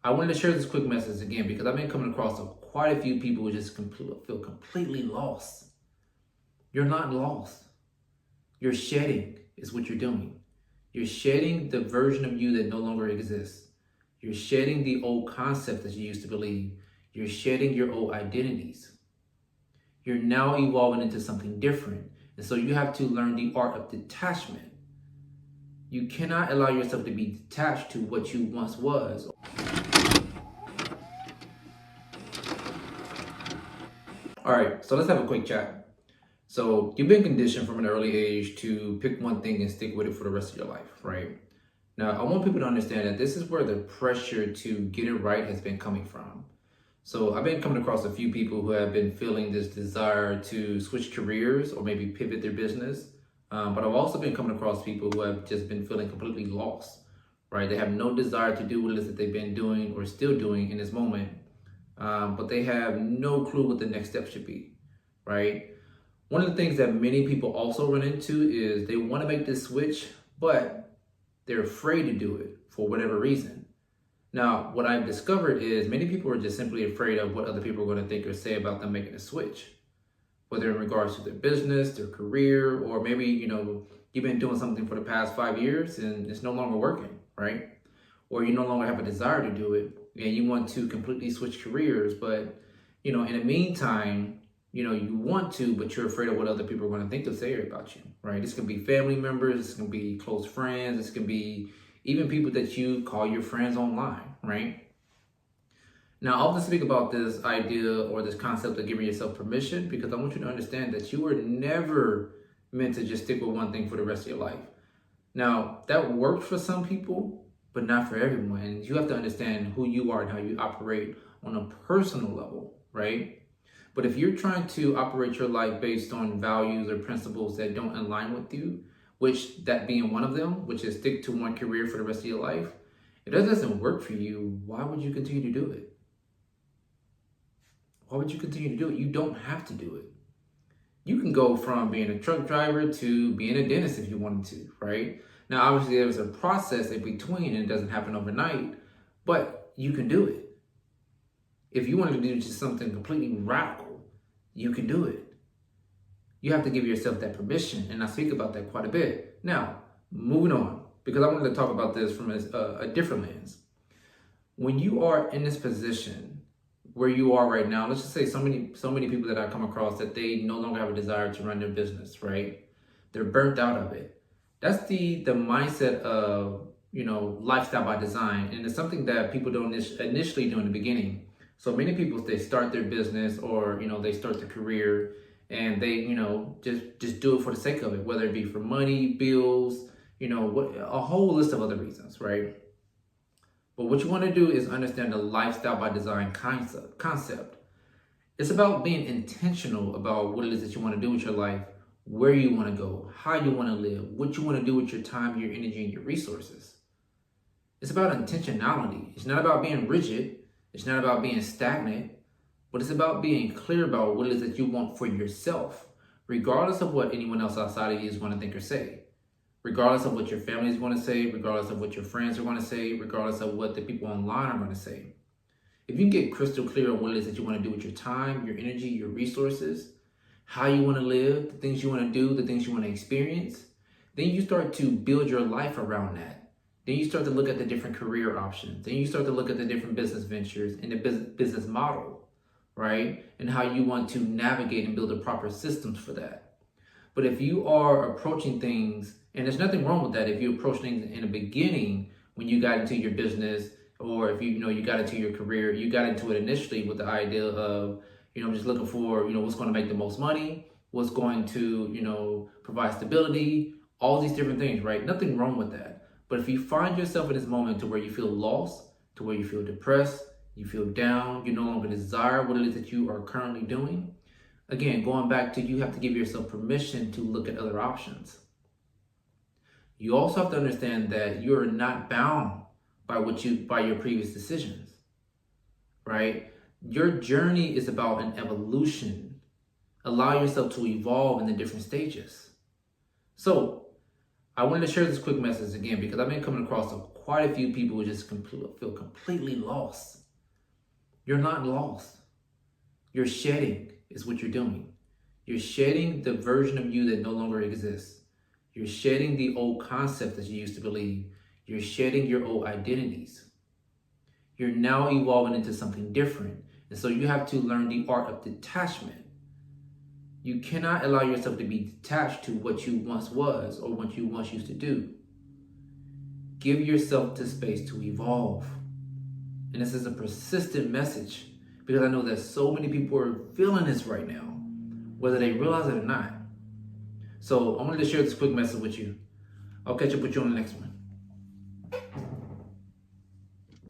I wanted to share this quick message again because I've been coming across quite a few people who just feel completely lost. You're not lost. You're shedding is what you're doing. You're shedding the version of you that no longer exists. You're shedding the old concept that you used to believe. You're shedding your old identities. You're now evolving into something different. And so you have to learn the art of detachment. You cannot allow yourself to be detached to what you once was. All right, so let's have a quick chat. So you've been conditioned from an early age to pick one thing and stick with it for the rest of your life, right? Now, I want people to understand that this is where the pressure to get it right has been coming from. So I've been coming across a few people who have been feeling this desire to switch careers or maybe pivot their business. But I've also been coming across people who have just been feeling completely lost, right? They have no desire to do what it is that they've been doing or still doing in this moment, but they have no clue what the next step should be, right? One of the things that many people also run into is they want to make this switch, but they're afraid to do it for whatever reason. Now, what I've discovered is many people are just simply afraid of what other people are going to think or say about them making a switch, whether in regards to their business, their career, or maybe, you've been doing something for the past 5 years and it's no longer working, right? Or you no longer have a desire to do it and you want to completely switch careers, but, in the meantime, you want to, but you're afraid of what other people are going to think or say about you, right? This can be family members, this can be close friends, this can be even people that you call your friends online, right? Now, I often speak about this idea or this concept of giving yourself permission because I want you to understand that you were never meant to just stick with one thing for the rest of your life. Now, that worked for some people, but not for everyone. And you have to understand who you are and how you operate on a personal level, right? But if you're trying to operate your life based on values or principles that don't align with you, which that being one of them, which is stick to one career for the rest of your life, if that doesn't work for you, why would you continue to do it? Why would you continue to do it? You don't have to do it. You can go from being a truck driver to being a dentist if you wanted to, right? Now, obviously, there's a process in between and it doesn't happen overnight, but you can do it. If you wanted to do just something completely radical, you can do it. You have to give yourself that permission, and I speak about that quite a bit. Now, moving on, because I wanted to talk about this from a different lens. When you are in this position where you are right now, let's just say so many people that I come across that they no longer have a desire to run their business, right? They're burnt out of it. That's the mindset of, lifestyle by design, and it's something that people don't initially do in the beginning. So many people, they start their business or, they start their career and they, just do it for the sake of it, whether it be for money, bills, a whole list of other reasons, right? But what you want to do is understand the lifestyle by design concept. It's about being intentional about what it is that you want to do with your life, where you want to go, how you want to live, what you want to do with your time, your energy, and your resources. It's about intentionality. It's not about being rigid. It's not about being stagnant, but it's about being clear about what it is that you want for yourself, regardless of what anyone else outside of you is going to think or say, regardless of what your family is going to say, regardless of what your friends are going to say, regardless of what the people online are going to say. If you can get crystal clear on what it is that you want to do with your time, your energy, your resources, how you want to live, the things you want to do, the things you want to experience, then you start to build your life around that. Then you start to look at the different career options. Then you start to look at the different business ventures and the business model, right? And how you want to navigate and build the proper systems for that. But if you are approaching things, and there's nothing wrong with that, if you approach things in the beginning when you got into your business, or if you got into your career, you got into it initially with the idea of, just looking for, what's going to make the most money, what's going to, provide stability, all these different things, right? Nothing wrong with that. But if you find yourself in this moment to where you feel lost, to where you feel depressed, you feel down, you no longer desire what it is that you are currently doing, again, going back to you have to give yourself permission to look at other options. You also have to understand that you are not bound by your previous decisions, right? Your journey is about an evolution. Allow yourself to evolve in the different stages. So I wanted to share this quick message again because I've been coming across quite a few people who just feel completely lost. You're not lost. You're shedding is what you're doing. You're shedding the version of you that no longer exists. You're shedding the old concept that you used to believe. You're shedding your old identities. You're now evolving into something different. And so you have to learn the art of detachment. You cannot allow yourself to be detached to what you once was or what you once used to do. Give yourself the space to evolve. And this is a persistent message because I know that so many people are feeling this right now, whether they realize it or not. So I wanted to share this quick message with you. I'll catch up with you on the next one.